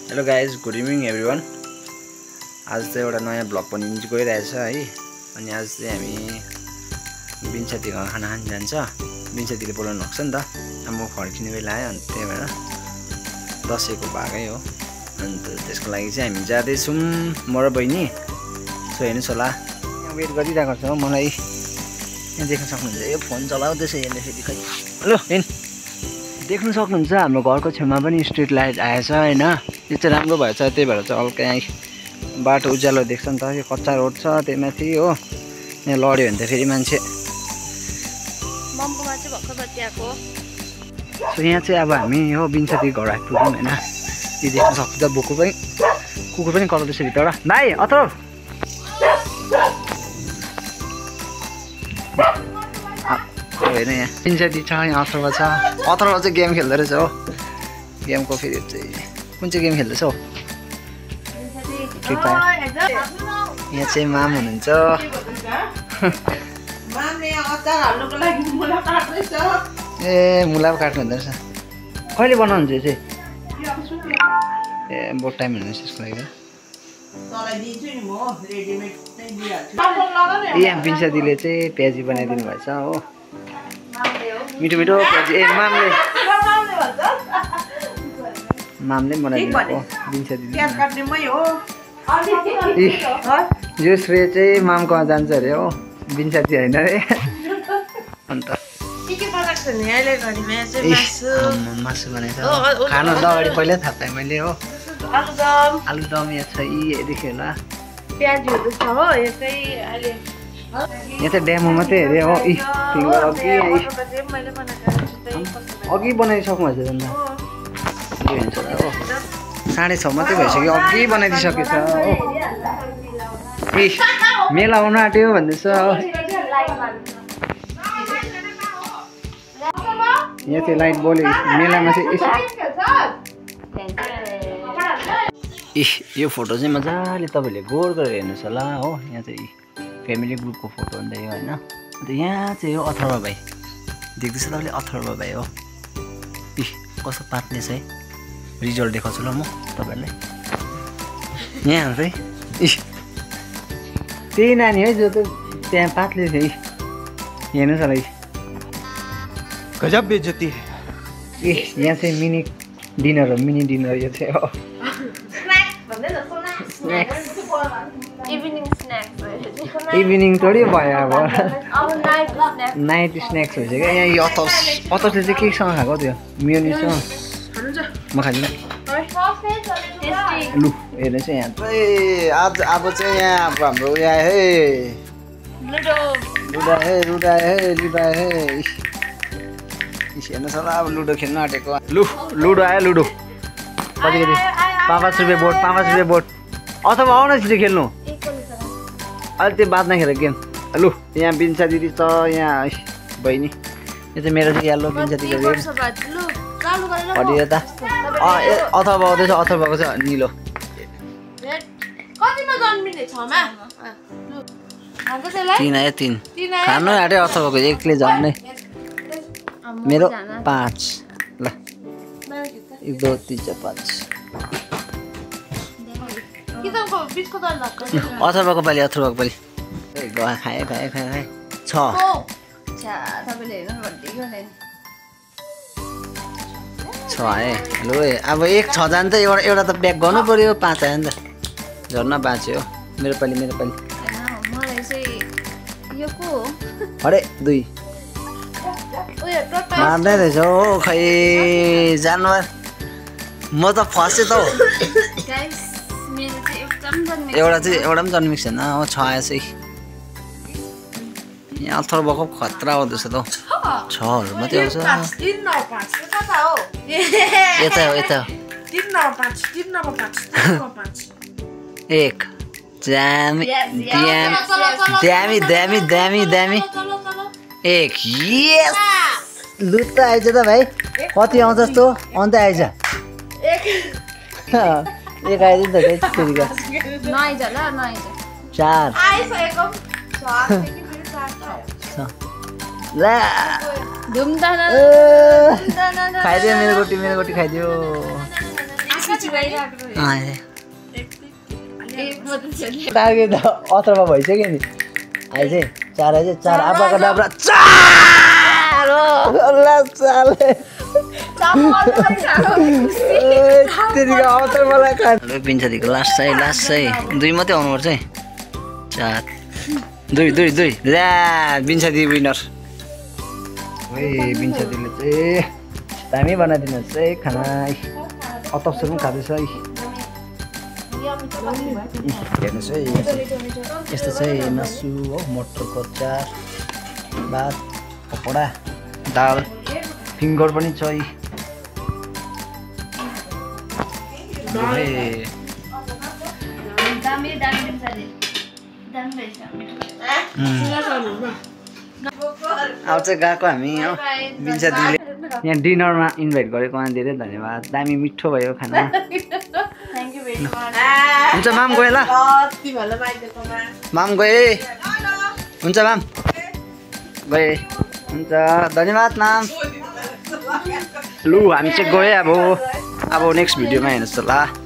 Hello guys, good evening everyone. आज चाहिँ एउटा नयाँ ब्लग पनि गइरहेछ है। अनि आज चाहिँ हामी बिन्सातीको खाना खान जान्छ। बिन्सातीले बोलाउनु भएको छ नि त, अब म फर्किने बेला आयो। अनि त्यही भएर दसैँको भागै हो। अन्त त्यसको लागि चाहिँ हामी जाँदैछौँ म र बहिनी। सो हेर्नुहोस् होला, यहाँ वेट गरिरहेको छ मलाई। यहाँ देख्न सक्नुहुन्छ, यो फोन चलाउँदैछ यसले फेरि। खै हेलो हेन, देख्न सक्नुहुन्छ हाम्रो घरको छेउमा पनि स्ट्रिट लाइट आएछ होइन। यो चाहिँ राम्रो भएछ, त्यही भएर चाहिँ हल्का यहाँ बाटो उज्यालो देख्छ नि त। यो कच्चा रोड छ त्यही माथि हो। यहाँ लड्यो भने त फेरि मान्छे। सो यहाँ चाहिँ अब हामी हो बिन्साती घर आइपुग्यौँ होइन। यो देख्न सक्छ, कुकुर पनि कराउँदैछ भित्रबाट। भाइ अथवा होइन, यहाँ बिन्साती छ, यहाँ अथर्व छ। अथर्व चाहिँ गेम खेल्दो रहेछ हो। गेमको फेरि चाहिँ कुन चाहिँ गेम खेल्दैछ हौ? Free fire. यहाँ चाहिँ माम हुनुहुन्छ। ए मुला पो काट्नु हुँदो रहेछ। कहिले बनाउनुहुन्छ यो चाहिँ? ए बहुत टाइम हुँदैछ यसको लागि। यहाँ बिन्सातीले चाहिँ प्याजी बनाइदिनु भएछ हो। मिठो मिठो प्याजी। ए मामले बनाइदिनु हो बिन्सातीले। यो श्रेय चाहिँ मामकोमा जान्छ अरे हो, बिन्साती होइन अरे। अन्त मासु बनाएछ खानु त अगाडि पहिल्यै थाहा पाएँ मैले हो। आलुदम यहाँ छ यदेखि होला। यहाँ चाहिँ डेमो मात्रै हेऱ्यो हो। अघि बनाइसक्नु भएछ अन्त हुन्छ हो। 6:30 मात्रै भइसक्यो, अघि बनाइदिइसकेछ हो। मेला आउनु आँट्यो भन्दैछ। यहाँ चाहिँ लाइट बल्यो मेलामा चाहिँ। यो फोटो चाहिँ मजाले तपाईँले गौर गरेर हेर्नुहोस् होला हो। यहाँ चाहिँ फ्यामिली ग्रुपको फोटो हो नि त यो होइन। अन्त यहाँ चाहिँ यो अथर्व भाइ देख्दैछ तपाईँले, अथर्व भाइ हो। कस्तो पात्ले छ है। रिजल्ट देखाउँछु ल म तपाईँहरूलाई। यहाँ चाहिँ त्यही नानी है जो त त्यहाँ पात्ले थियो है। हेर्नुहोस् होला, गजब बेइज्जती। यहाँ चाहिँ मिनी डिनर हो, मिनी डिनर यो चाहिँ हो। इभिनिङ थोरै भयो अब, नाइट स्न्याक्स भइसक्यो। यहाँ यो अतसले चाहिँ केसँग खाएको त्यो मियोनिजसँग म खाँदिनँ। लु हेर्नुहोस् यहाँ चाहिँ अब चाहिँ यहाँ हाम्रो यहाँ है लुडा है हेर्नुहोस् होला। अब लुडो खेल्नु आँटेको। लुडो आयो। लुडो कति 5 रुपियाँ बोट, 5 रुपियाँ बोट। अथवा आउन छिटो खेल्नु। अहिले त्यो बादमा खेल गेम। लु यहाँ बिन्सा दिदी छ, यहाँ बहिनी। यो चाहिँ मेरो चाहिँ यल्लो बिन्सातीको गेम। यता अथवा आउँदैछ, अथवाको छ निलो। तीन आयो, 3 खानु आँट्यो अथवाको एकले झन्नै। मेरो 5 ल 1 2 3 4 5। अथर्वको पालि खाए 6। है लु अब 1 6 जान्छ। एउटा त प्याक गर्नु पर्यो। 5 आयो नि त, झर्न बाँच्यो। मेरो पालि अरे 2 मार्दै रहेछ हो। खै जानवर, म त फसेँ त हौ। एउटा पनि जन्मिएको छैन हो। 6 आएछ है। यहाँ अथर्वको खतरा आउँदैछ त हौ। 6हरू मात्रै आउँछ। यता हो 1 दामी 1 यस। लु त आइज त भाइ, कति आउँछ जस्तो अन्त आइज। 1 आइदियो नि त 4 ला खाइदियो मेरो गोटी खाइदियो। टार्गेट त अथवा भइसक्यो नि अहिले चाहिँ 4 आइज 4 आबाको डाब्रा 4 अल्लाह चाले पिन्छादीको लास्ट चाहिँ 2 मात्रै आउनुपर्छ है 4 2 पिन्छादी विनर है पिन्छादीले चाहिँ दामी बनाइदिनुहोस् है खाना अतप्सर पनि खाँदैछ है हेर्नुहोस् है यस्तो चाहिँ मासु हो मटरको अचार भात पकौडा दाल फिङ्गर पनि छ है अब चाहिँ गएको हामी हो पिन्छादीले यहाँ डिनरमा इन्भाइट गरेकोमा धेरै धन्यवाद दामी मिठो भयो खाना हुन्छ माम गए ल माम गए हुन्छ माम गए हुन्छ धन्यवाद माम लु हामी चाहिँ गए अब नेक्स्ट भिडियोमा हेर्नुहोस् त ल